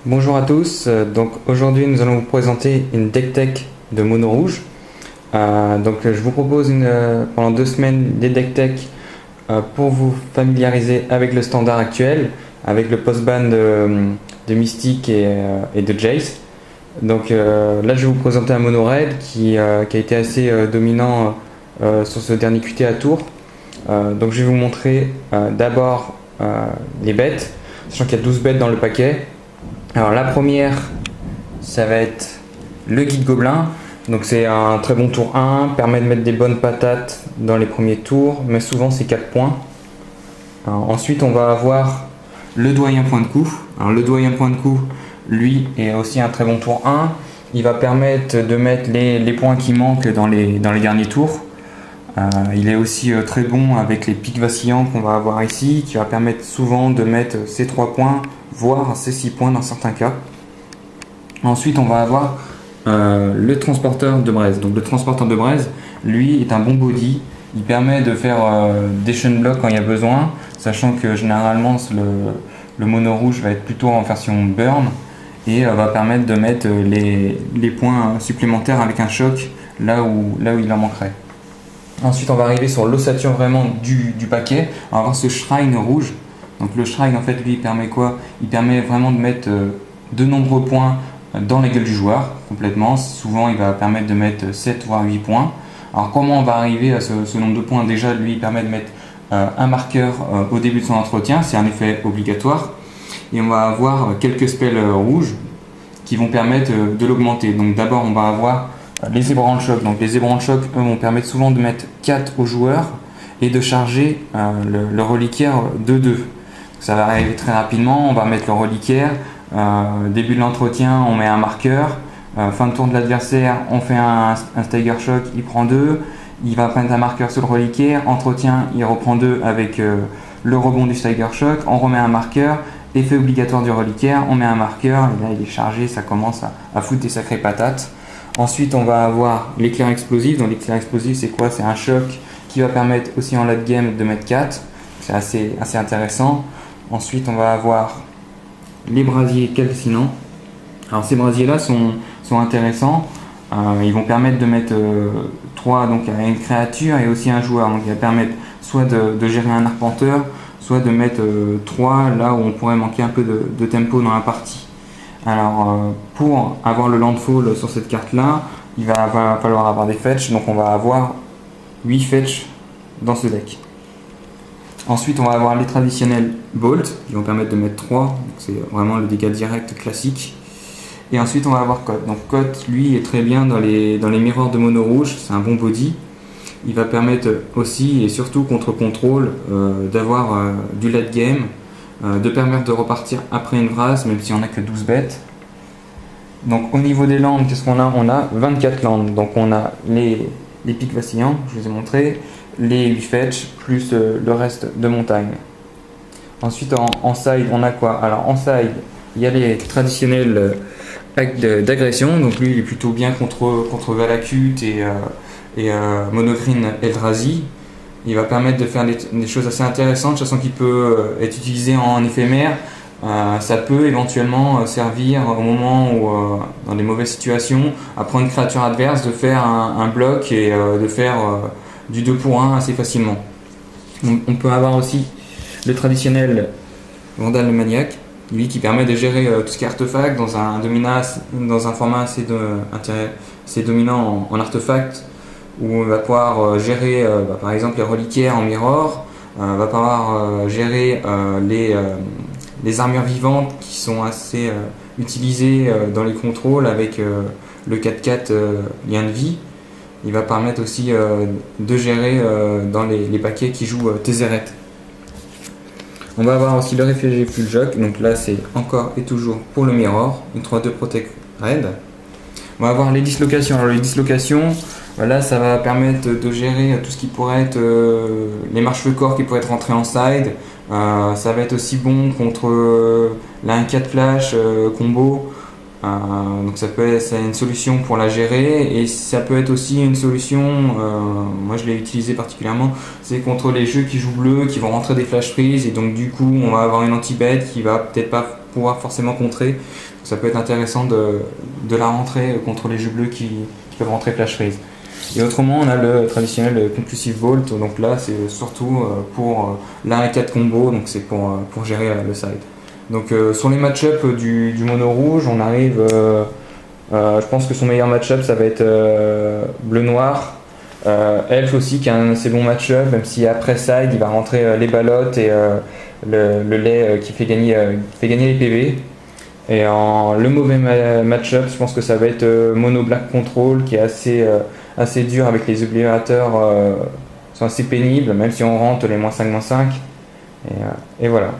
Bonjour à tous, donc aujourd'hui nous allons vous présenter une deck tech de mono rouge. Je vous propose pendant 2 semaines des deck tech pour vous familiariser avec le standard actuel, avec le post-ban de Mystique et de Jace. Là je vais vous présenter un mono red qui a été assez dominant sur ce dernier QT à tour. Je vais vous montrer d'abord les bêtes, sachant qu'il y a 12 bêtes dans le paquet. Alors la première, ça va être le guide gobelin. Donc c'est un très bon tour 1, permet de mettre des bonnes patates dans les premiers tours, mais souvent c'est 4 points. Ensuite on va avoir le doyen point de coup. Alors le doyen point de coup, lui, est aussi un très bon tour 1. Il va permettre de mettre les points qui manquent dans les derniers tours. Il est aussi très bon avec les pics vacillants qu'on va avoir ici, qui va permettre souvent de mettre ces 3 points, voire ces 6 points dans certains cas. Ensuite, on va avoir le transporteur de braise. Donc le transporteur de braise, lui, est un bon body. Il permet de faire des chain block quand il y a besoin, sachant que généralement le mono rouge va être plutôt en version burn et va permettre de mettre les points supplémentaires avec un choc là où il en manquerait. Ensuite, on va arriver sur l'ossature vraiment du paquet. On va avoir ce shrine rouge. Donc le shrine, en fait, lui, il permet quoi? Il permet vraiment de mettre de nombreux points dans la gueule du joueur, complètement. Souvent, il va permettre de mettre 7 voire 8 points. Alors comment on va arriver à ce nombre de points? Déjà, lui, il permet de mettre un marqueur au début de son entretien. C'est un effet obligatoire. Et on va avoir quelques spells rouges qui vont permettre de l'augmenter. Donc d'abord, on va avoir les ébranle choc. Donc les ébranle choc, eux, vont permettre souvent de mettre 4 au joueur et de charger le reliquaire de 2. Ça va arriver très rapidement. On va mettre le reliquaire. Début de l'entretien, on met un marqueur. Fin de tour de l'adversaire, on fait un Stagger Shock, il prend 2. Il va prendre un marqueur sur le reliquaire. Entretien, il reprend 2 avec le rebond du Stagger Shock. On remet un marqueur. Effet obligatoire du reliquaire, on met un marqueur. Et là, il est chargé, ça commence à foutre des sacrées patates. Ensuite, on va avoir l'éclair explosif. Donc l'éclair explosif, c'est quoi? C'est un choc qui va permettre aussi en late game de mettre 4. C'est assez intéressant. Ensuite, on va avoir les brasiers calcinants. Alors ces brasiers-là sont intéressants. Ils vont permettre de mettre 3 donc, à une créature et aussi un joueur. Donc ils vont permettre soit de gérer un arpenteur, soit de mettre 3 là où on pourrait manquer un peu de tempo dans la partie. Alors pour avoir le landfall sur cette carte là, il va falloir avoir des fetch, donc on va avoir 8 fetch dans ce deck. Ensuite on va avoir les traditionnels bolt qui vont permettre de mettre 3, donc c'est vraiment le dégât direct classique. Et ensuite on va avoir Cote. Donc Cote lui est très bien dans les miroirs de mono rouge, c'est un bon body. Il va permettre aussi et surtout contre contrôle d'avoir du late game, de permettre de repartir après une phrase, même si on n'a que 12 bêtes. Donc au niveau des landes, qu'est-ce qu'on a? On a 24 landes. Donc on a les pics vacillants, je vous ai montré, les 8 fetch, plus le reste de montagne. Ensuite en side, on a quoi? Alors en side, il y a les traditionnels actes d'agression. Donc lui il est plutôt bien contre Valakut et Monogreen Eldrazi. Il va permettre de faire des choses assez intéressantes, sachant qu'il peut être utilisé en éphémère. Ça peut éventuellement servir au moment où, dans des mauvaises situations, à prendre une créature adverse, de faire un bloc et de faire du 2 pour 1 assez facilement. On peut avoir aussi le traditionnel Vandal le Maniaque, lui qui permet de gérer tout ce qui est artefact dans un format assez dominant en artefact, où on va pouvoir gérer par exemple les reliquaires en mirror, va pouvoir gérer les armures vivantes qui sont assez utilisées dans les contrôles avec le 4-4 lien de vie. Il va permettre aussi de gérer dans les paquets qui jouent Tezzeret. On va avoir aussi le réfugié full jock, donc là c'est encore et toujours pour le mirror, une 3-2 protect red. On va avoir les dislocations. Alors les dislocations, voilà, ça va permettre de gérer tout ce qui pourrait être les marche-feu corps qui pourraient être rentrés en side. Ça va être aussi bon contre la 1-4 flash combo. Donc c'est une solution pour la gérer, et ça peut être aussi une solution, moi je l'ai utilisé particulièrement, c'est contre les jeux qui jouent bleu, qui vont rentrer des flash freeze, et donc du coup on va avoir une anti-bet qui va peut-être pas pouvoir forcément contrer. Ça peut être intéressant de la rentrer contre les jeux bleus qui peuvent rentrer flash freeze. Et autrement, on a le traditionnel Conclusive Vault, donc là c'est surtout pour l'A 4 combo, donc c'est pour gérer le side. Donc sur les match-up du mono rouge, on arrive, je pense que son meilleur match-up ça va être bleu-noir. Elf aussi qui a un assez bon match-up, même si après side il va rentrer les ballottes et le lait qui fait gagner les PV. Et le mauvais match-up, je pense que ça va être mono black control qui est assez dur avec les obligateurs, sont assez pénibles, même si on rentre les -5/-5. Et voilà.